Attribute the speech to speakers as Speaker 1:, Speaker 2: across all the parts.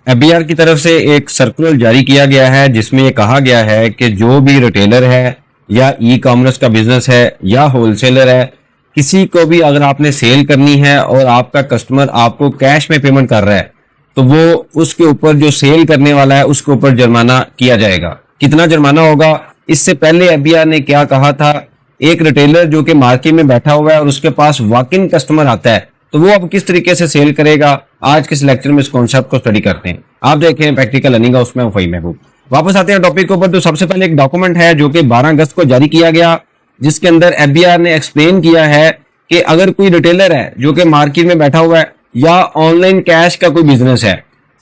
Speaker 1: FBR की तरफ से एक सर्कुलर जारी किया गया है जिसमें ये कहा गया है कि जो भी रिटेलर है या ई कॉमर्स का बिजनेस है या होलसेलर है, किसी को भी अगर आपने सेल करनी है और आपका कस्टमर आपको कैश में पेमेंट कर रहा है तो वो उसके ऊपर जो सेल करने वाला है उसके ऊपर जुर्माना किया जाएगा। कितना जुर्माना होगा? इससे पहले एफबीआर ने क्या कहा था, एक रिटेलर जो कि मार्केट में बैठा हुआ है और उसके पास वॉक इन कस्टमर आता है तो वो अब किस तरीके से सेल करेगा, आज के इस लेक्चर में इस कॉन्सेप्ट को स्टडी करते हैं। आप देखें प्रैक्टिकल अर्निंग हाउस में वही महबूब। वापस आते हैं टॉपिक के ऊपर। तो सबसे पहले एक डॉक्यूमेंट है जो कि 12 अगस्त को जारी किया गया, जिसके अंदर एफबीआर ने एक्सप्लेन किया है कि अगर कोई रिटेलर है जो कि मार्केट में बैठा हुआ है या ऑनलाइन कैश का कोई बिजनेस है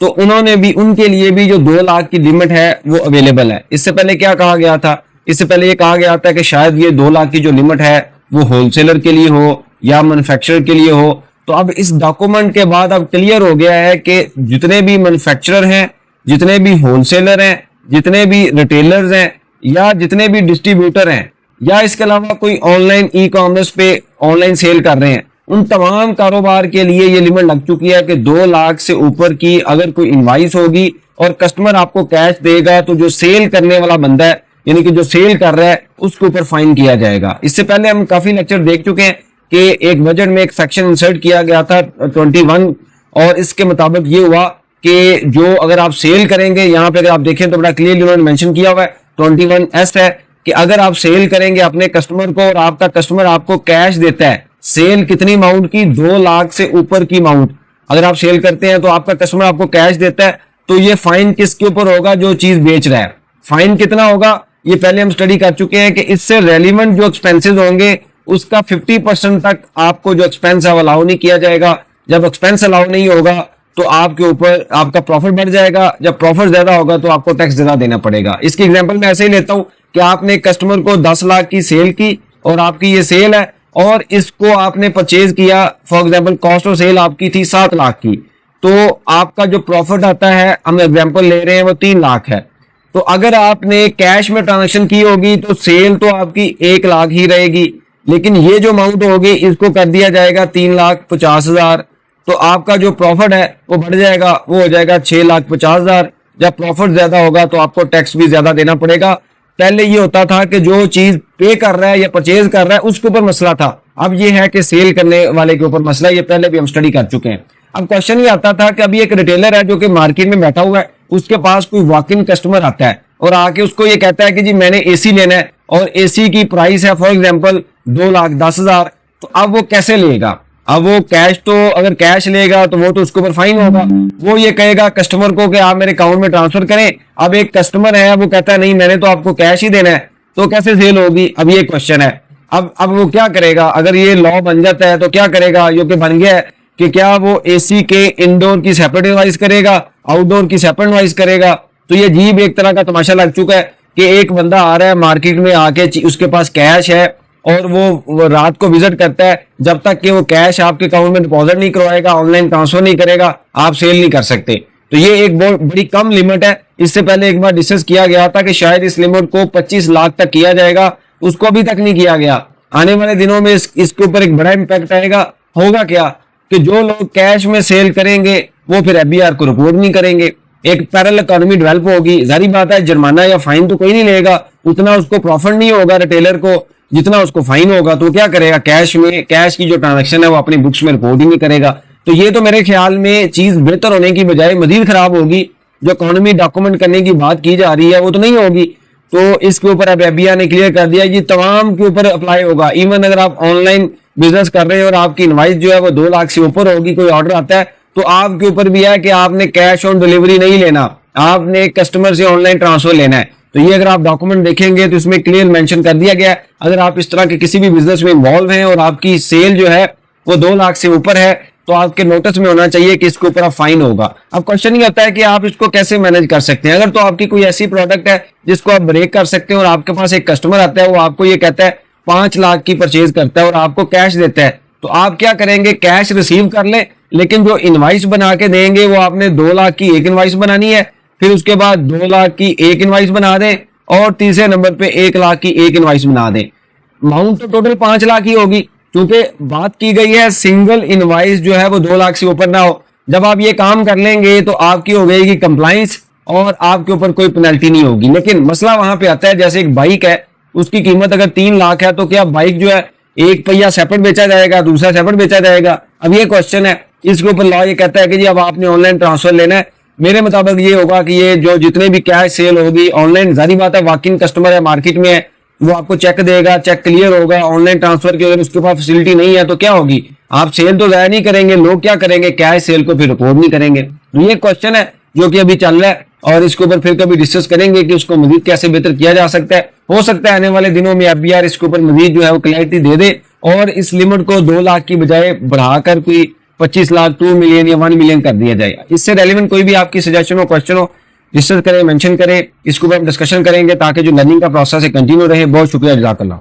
Speaker 1: तो उन्होंने भी, उनके लिए भी जो 2 लाख की लिमिट है वो अवेलेबल है। इससे पहले क्या कहा गया था? इससे पहले ये कहा गया था कि शायद ये 2 लाख की जो लिमिट है वो होलसेलर के लिए हो या मैन्युफैक्चरर के लिए हो। तो अब इस डॉक्यूमेंट के बाद अब क्लियर हो गया है कि जितने भी मैन्युफैक्चरर हैं, जितने भी होलसेलर हैं, जितने भी रिटेलर्स हैं या जितने भी डिस्ट्रीब्यूटर हैं या इसके अलावा कोई ऑनलाइन ई कॉमर्स पे ऑनलाइन सेल कर रहे हैं, उन तमाम कारोबार के लिए ये लिमिट लग चुकी है कि 2 लाख से ऊपर की अगर कोई इनवाइस होगी और कस्टमर आपको कैश देगा तो जो सेल करने वाला बंदा है, यानी कि जो सेल कर रहा है, उसके ऊपर फाइन किया जाएगा। इससे पहले हम काफी लेक्चर देख चुके हैं कि एक बजट में एक सेक्शन इंसर्ट किया गया था 21 और इसके मुताबिक ये हुआ कि जो अगर आप सेल करेंगे, यहाँ पे अगर आप देखें तो बड़ा क्लियरली उन्होंने मेंशन किया हुआ है 21S है कि अगर आप सेल करेंगे अपने कस्टमर को और आपका कस्टमर आपको कैश देता है, सेल कितनी अमाउंट की? 2 लाख से ऊपर की अमाउंट अगर आप सेल करते हैं तो आपका कस्टमर आपको कैश देता है तो ये फाइन किसके ऊपर होगा? जो चीज बेच रहा है। फाइन कितना होगा ये पहले हम स्टडी कर चुके हैं कि इससे रेलिवेंट जो एक्सपेंसेस होंगे उसका 50% तक आपको जो एक्सपेंस है वो अलाउ नहीं किया जाएगा। जब एक्सपेंस अलाउ नहीं होगा तो आपके ऊपर आपका प्रॉफिट बढ़ जाएगा, जब प्रॉफिट ज्यादा होगा तो आपको टैक्स ज्यादा देना पड़ेगा। इसकी एग्जांपल मैं ऐसे ही लेता हूं कि आपने एक कस्टमर को 10 लाख की सेल की और आपकी ये सेल है और इसको आपने परचेज किया, for example cost of sale आपकी थी 7 लाख की, तो आपका जो प्रॉफिट आता है, हम एग्जांपल ले रहे हैं, वो 3 लाख है। तो अगर आपने कैश में ट्रांजेक्शन की होगी तो सेल तो आपकी 1 लाख ही रहेगी, लेकिन ये जो अमाउंट होगी इसको कर दिया जाएगा 3,50,000, तो आपका जो प्रॉफिट है वो बढ़ जाएगा, वो हो जाएगा 6,50,000। जब प्रॉफिट ज्यादा होगा तो आपको टैक्स भी ज्यादा देना पड़ेगा। पहले ये होता था कि जो चीज पे कर रहा है या परचेज कर रहा है उसके ऊपर मसला था, अब ये है कि सेल करने वाले के ऊपर मसला। ये पहले भी हम स्टडी कर चुके हैं। अब क्वेश्चन ये आता था कि अभी एक रिटेलर है जो कि मार्केट में बैठा हुआ है, उसके पास कोई वॉक इन कस्टमर आता है और आके उसको ये कहता है कि जी मैंने एसी लेना है और एसी की प्राइस है फॉर एग्जांपल 2,10,000, तो अब वो कैसे लेगा? अब वो कैश, तो अगर कैश लेगा तो वो तो उसके ऊपर फाइन होगा। वो ये कहेगा कस्टमर को कि आप मेरे अकाउंट में ट्रांसफर करें। अब एक कस्टमर है वो कहता है नहीं मैंने तो आपको कैश ही देना है, तो कैसे सेल होगी? अब ये क्वेश्चन है। अब वो क्या करेगा? अगर ये लॉ बन जाता है तो क्या करेगा? जो कि बन गया है कि क्या वो एसी के इंडोर की सेपरेट इनवाइस करेगा, आउटडोर की सेपरेट इनवाइस करेगा? तो ये अजीब एक तरह का तमाशा लग चुका है कि एक बंदा आ रहा है मार्केट में आके, उसके पास कैश है और वो रात को विजिट करता है, जब तक कि वो कैश आपके अकाउंट में डिपॉजिट नहीं करवाएगा, ऑनलाइन ट्रांसफर नहीं करेगा, आप सेल नहीं कर सकते। तो ये एक बहुत बड़ी कम लिमिट है। इससे पहले एक बार डिस्कस किया गया था कि शायद इस लिमिट को 25 लाख तक किया जाएगा, उसको अभी तक नहीं किया गया। आने वाले दिनों में इसके ऊपर एक बड़ा इंपैक्ट आएगा। होगा क्या कि जो लोग कैश में सेल करेंगे वो फिर एफबीआर को रिपोर्ट नहीं करेंगे, एक पैरेलल इकोनॉमी डेवलप होगी। जारी बात है जुर्माना या फाइन तो कोई नहीं लेगा, उतना उसको प्रॉफिट नहीं होगा रिटेलर को जितना उसको फाइन होगा। तो क्या करेगा? कैश में, कैश की जो ट्रांजैक्शन है वो अपनी बुक्स में रिपोर्ट ही नहीं करेगा। तो ये तो मेरे ख्याल में चीज बेहतर होने की बजाय मजीद खराब होगी। जो इकोनॉमी डॉक्यूमेंट करने की बात की जा रही है वो तो नहीं होगी। तो इसके ऊपर अब एफबीआर ने क्लियर कर दिया, ये तमाम के ऊपर अप्लाई होगा। इवन अगर आप ऑनलाइन बिजनेस कर रहे हैं और आपकी इनवाइस जो है वो 2 लाख से ऊपर होगी, कोई ऑर्डर आता है तो आपके ऊपर भी है कि आपने कैश ऑन डिलीवरी नहीं लेना, आपने कस्टमर से ऑनलाइन ट्रांसफर लेना है। तो ये अगर आप डॉक्यूमेंट देखेंगे तो इसमें क्लियर मेंशन कर दिया गया है, अगर आप इस तरह के किसी भी बिजनेस में इन्वॉल्व हैं और आपकी सेल जो है वो 2 लाख से ऊपर है तो आपके नोटिस में होना चाहिए कि इसके ऊपर आप फाइन होगा। अब क्वेश्चन ये आता है कि आप इसको कैसे मैनेज कर सकते हैं। अगर तो आपकी कोई ऐसी प्रोडक्ट है जिसको आप ब्रेक कर सकते हैं और आपके पास एक कस्टमर आता है, वो आपको ये कहता है 5 लाख की परचेज करता है और आपको कैश देता है, तो आप क्या करेंगे? कैश रिसीव कर ले, लेकिन जो इनवाइस बना के देंगे वो आपने 2 लाख की एक इनवाइस बनानी है, फिर उसके बाद 2 लाख की एक इनवाइस बना दें और तीसरे नंबर पे 1 लाख की एक इनवाइस बना दें। अमाउंट तो टोटल 5 लाख ही होगी, क्योंकि बात की गई है सिंगल इनवाइस जो है वो 2 लाख से ऊपर ना हो। जब आप ये काम कर लेंगे तो आपकी हो गई कंप्लाइंस और आपके ऊपर कोई पेनल्टी नहीं होगी। लेकिन मसला वहां पे आता है, जैसे एक बाइक है, उसकी कीमत अगर 3 लाख है तो क्या बाइक जो है एक पहिया सेपरेट बेचा जाएगा, दूसरा सेपरेट बेचा जाएगा? अब ये क्वेश्चन है, इसके ऊपर लॉ ये कहता है कि जी अब आपने ऑनलाइन ट्रांसफर लेना है। मेरे मुताबिक ये होगा कि ये जो जितने भी कैश सेल होगी ऑनलाइन, जारी बात है वॉक इन कस्टमर है मार्केट में है, वो आपको चेक देगा, चेक क्लियर होगा। ऑनलाइन ट्रांसफर की अगर उसके पास फैसिलिटी नहीं है तो क्या होगी? आप सेल तो जाया नहीं करेंगे, लोग क्या करेंगे, कैश सेल को फिर रिकॉर्ड नहीं करेंगे। तो ये क्वेश्चन है जो कि अभी चल रहा है और इसके ऊपर फिर कभी डिस्कस करेंगे कि उसको मजीद कैसे बेहतर किया जा सकता है। हो सकता है आने वाले दिनों में एफबीआर इसके ऊपर मजीद जो है वो क्लैरिटी दे दे और इस लिमिट को 2 लाख की बजाय बढ़ाकर कोई 25 लाख, 2 मिलियन या 1 मिलियन कर दिया जाएगा। इससे रेलिवेंट कोई भी आपकी सजेशन हो, क्वेश्चन हो, डिस्कस करें, मेंशन करें, इसके ऊपर हम डिस्कशन करेंगे ताकि जो लर्निंग का प्रोसेस है कंटिन्यू रहे। बहुत शुक्रिया, जज़ाकल्लाह।